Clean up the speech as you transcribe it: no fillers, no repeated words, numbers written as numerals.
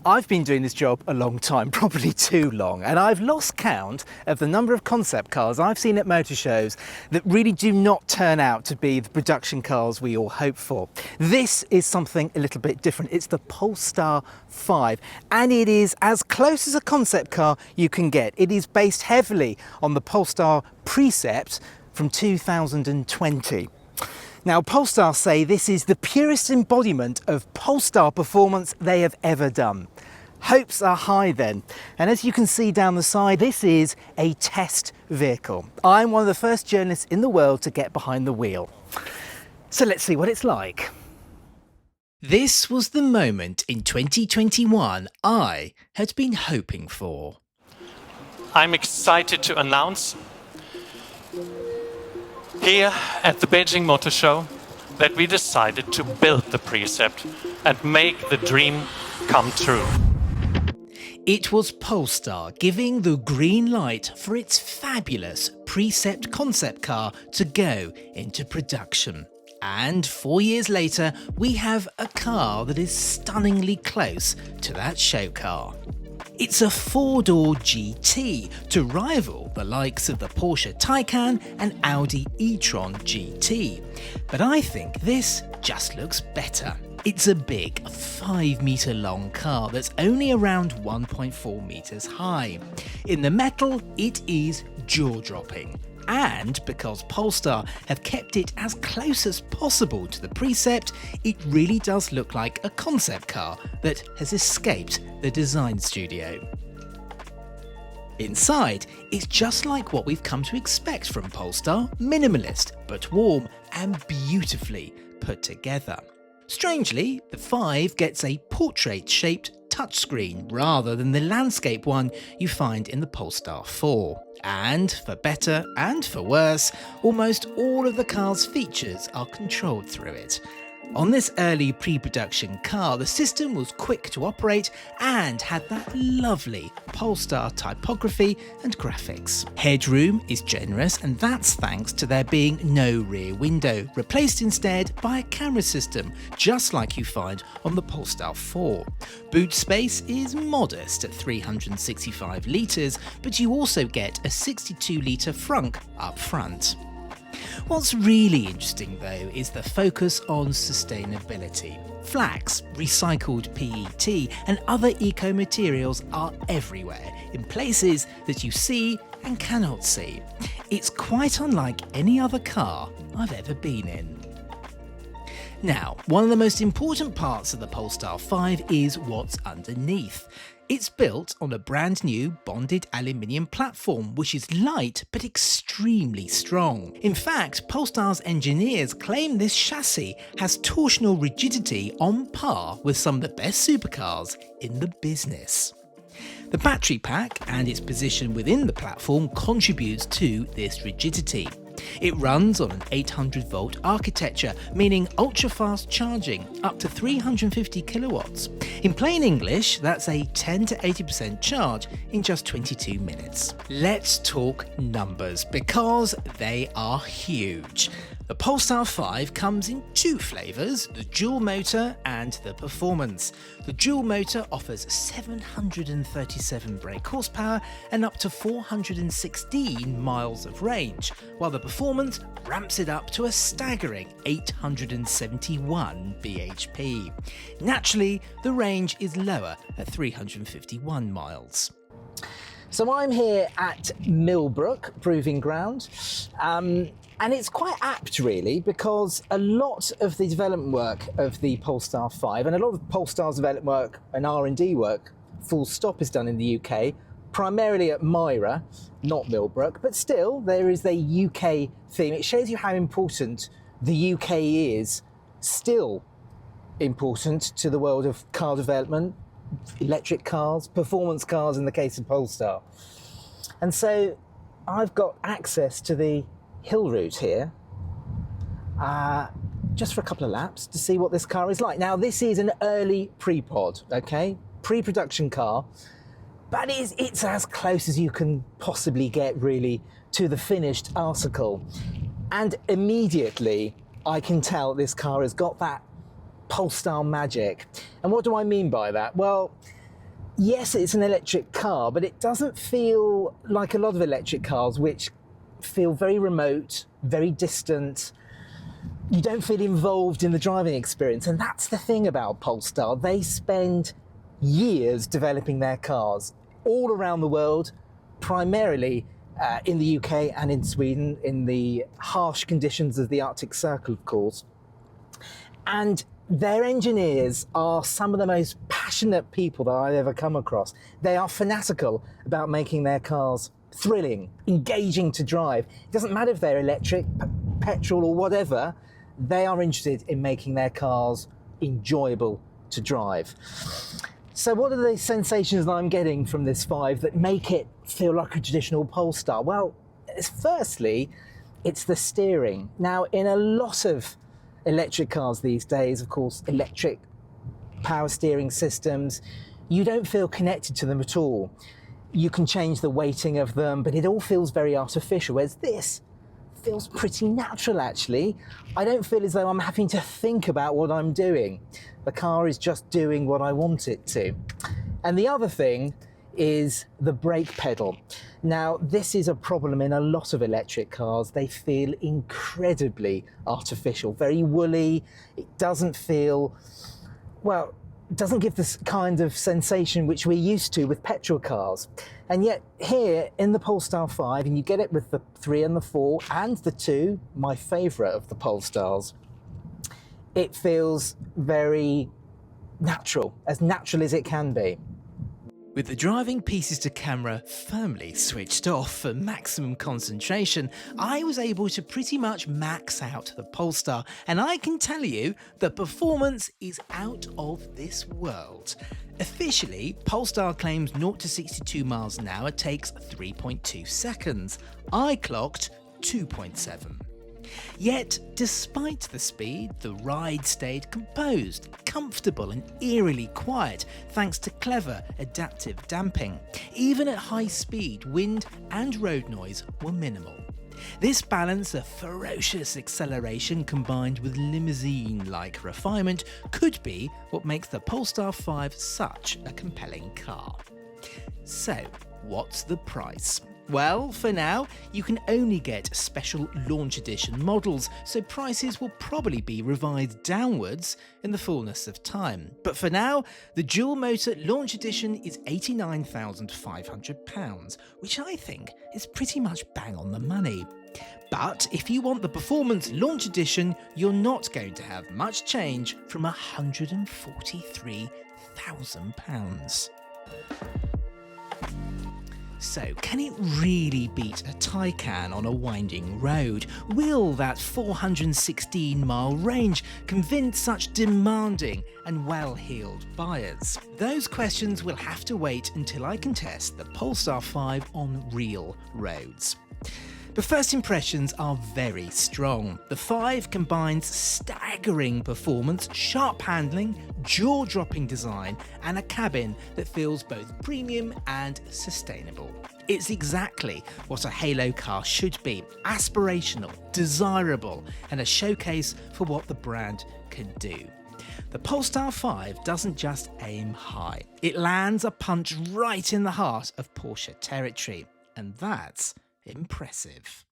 I've been doing this job a long time, probably too long, and I've lost count of the number of concept cars I've seen at motor shows that really do not turn out to be the production cars we all hope for. This is something a little bit different. It's the Polestar 5, and it is as close as a concept car you can get. It is based heavily on the Polestar Precept from 2020. Now, Polestar say this is the purest embodiment of Polestar performance they have ever done. Hopes are high then, and as you can see down the side, this is a test vehicle. I'm one of the first journalists in the world to get behind the wheel. So let's see what it's like. This was the moment in 2021 I had been hoping for. I'm excited to announce here at the Beijing Motor Show that we decided to build the Precept and make the dream come true. It was Polestar giving the green light for its fabulous Precept concept car to go into production. And 4 years later, we have a car that is stunningly close to that show car. It's a four-door GT to rival the likes of the Porsche Taycan and Audi e-tron GT. But I think this just looks better. It's a big 5-metre long car that's only around 1.4 metres high. In the metal, it is jaw-dropping. And because Polestar have kept it as close as possible to the Precept, it really does look like a concept car that has escaped the design studio. Inside, it's just like what we've come to expect from Polestar, minimalist but warm and beautifully put together. Strangely, the 5 gets a portrait-shaped touchscreen rather than the landscape one you find in the Polestar 4. And for better and for worse, almost all of the car's features are controlled through it. On this early pre-production car, the system was quick to operate and had that lovely Polestar typography and graphics. Headroom is generous, and that's thanks to there being no rear window, replaced instead by a camera system, just like you find on the Polestar 4. Boot space is modest at 365 litres, but you also get a 62-litre frunk up front. What's really interesting though is the focus on sustainability. Flax, recycled PET and other eco-materials are everywhere, in places that you see and cannot see. It's quite unlike any other car I've ever been in. Now, one of the most important parts of the Polestar 5 is what's underneath. It's built on a brand new bonded aluminium platform which is light but extremely strong. In fact, Polestar's engineers claim this chassis has torsional rigidity on par with some of the best supercars in the business. The battery pack and its position within the platform contributes to this rigidity. It runs on an 800-volt architecture, meaning ultra-fast charging, up to 350 kilowatts. In plain English, that's a 10 to 80% charge in just 22 minutes. Let's talk numbers, because they are huge. The Polestar 5 comes in two flavours, the dual motor and the performance. The dual motor offers 737 brake horsepower and up to 416 miles of range, while the performance ramps it up to a staggering 871 bhp. Naturally, the range is lower at 351 miles. So I'm here at Millbrook Proving Ground. And it's quite apt really, because a lot of the development work of the Polestar 5 and a lot of Polestar's development work and R&D work, full stop, is done in the UK, primarily at Myra, not Millbrook, but still there is a UK theme. It shows you how important the UK is still important to the world of car development, electric cars, performance cars in the case of Polestar. And so I've got access to the hill route here, just for a couple of laps to see what this car is like. Now, this is an early pre-pod, okay? Pre-production car, but it's as close as you can possibly get really to the finished article. And immediately I can tell this car has got that Polestar magic. And what do I mean by that? Well, yes, it's an electric car, but it doesn't feel like a lot of electric cars, which feel very remote, very distant. You don't feel involved in the driving experience, and that's the thing about Polestar. They spend years developing their cars all around the world, primarily in the UK and in Sweden, in the harsh conditions of the Arctic Circle, of course. And their engineers are some of the most passionate people that I've ever come across. They are fanatical about making their cars thrilling, engaging to drive. It doesn't matter if they're electric, petrol or whatever, they are interested in making their cars enjoyable to drive. So what are the sensations that I'm getting from this 5 that make it feel like a traditional Polestar? Well, firstly, it's the steering. Now, in a lot of electric cars these days, of course, electric power steering systems, you don't feel connected to them at all. You can change the weighting of them, but it all feels very artificial, whereas this feels pretty natural, actually. I don't feel as though I'm having to think about what I'm doing. The car is just doing what I want it to. And the other thing is the brake pedal. Now, this is a problem in a lot of electric cars. They feel incredibly artificial, very woolly. It doesn't feel, well, it doesn't give this kind of sensation which we're used to with petrol cars. And yet here in the Polestar 5, and you get it with the 3 and the 4 and the 2, my favourite of the Polestars, it feels very natural as it can be. With the driving pieces to camera firmly switched off for maximum concentration, I was able to pretty much max out the Polestar, and I can tell you the performance is out of this world. Officially, Polestar claims 0 to 62 miles an hour takes 3.2 seconds. I clocked 2.7. Yet, despite the speed, the ride stayed composed, comfortable and eerily quiet thanks to clever adaptive damping. Even at high speed, wind and road noise were minimal. This balance of ferocious acceleration combined with limousine-like refinement could be what makes the Polestar 5 such a compelling car. So, what's the price? Well, for now, you can only get special launch edition models, so prices will probably be revised downwards in the fullness of time. But for now, the dual motor launch edition is £89,500, which I think is pretty much bang on the money. But if you want the performance launch edition, you're not going to have much change from £143,000. So, can it really beat a Taycan on a winding road? Will that 416-mile range convince such demanding and well-heeled buyers? Those questions will have to wait until I can test the Polestar 5 on real roads. But first impressions are very strong. The 5 combines staggering performance, sharp handling, jaw-dropping design, and a cabin that feels both premium and sustainable. It's exactly what a halo car should be: aspirational, desirable, and a showcase for what the brand can do. The Polestar 5 doesn't just aim high, it lands a punch right in the heart of Porsche territory, and that's impressive.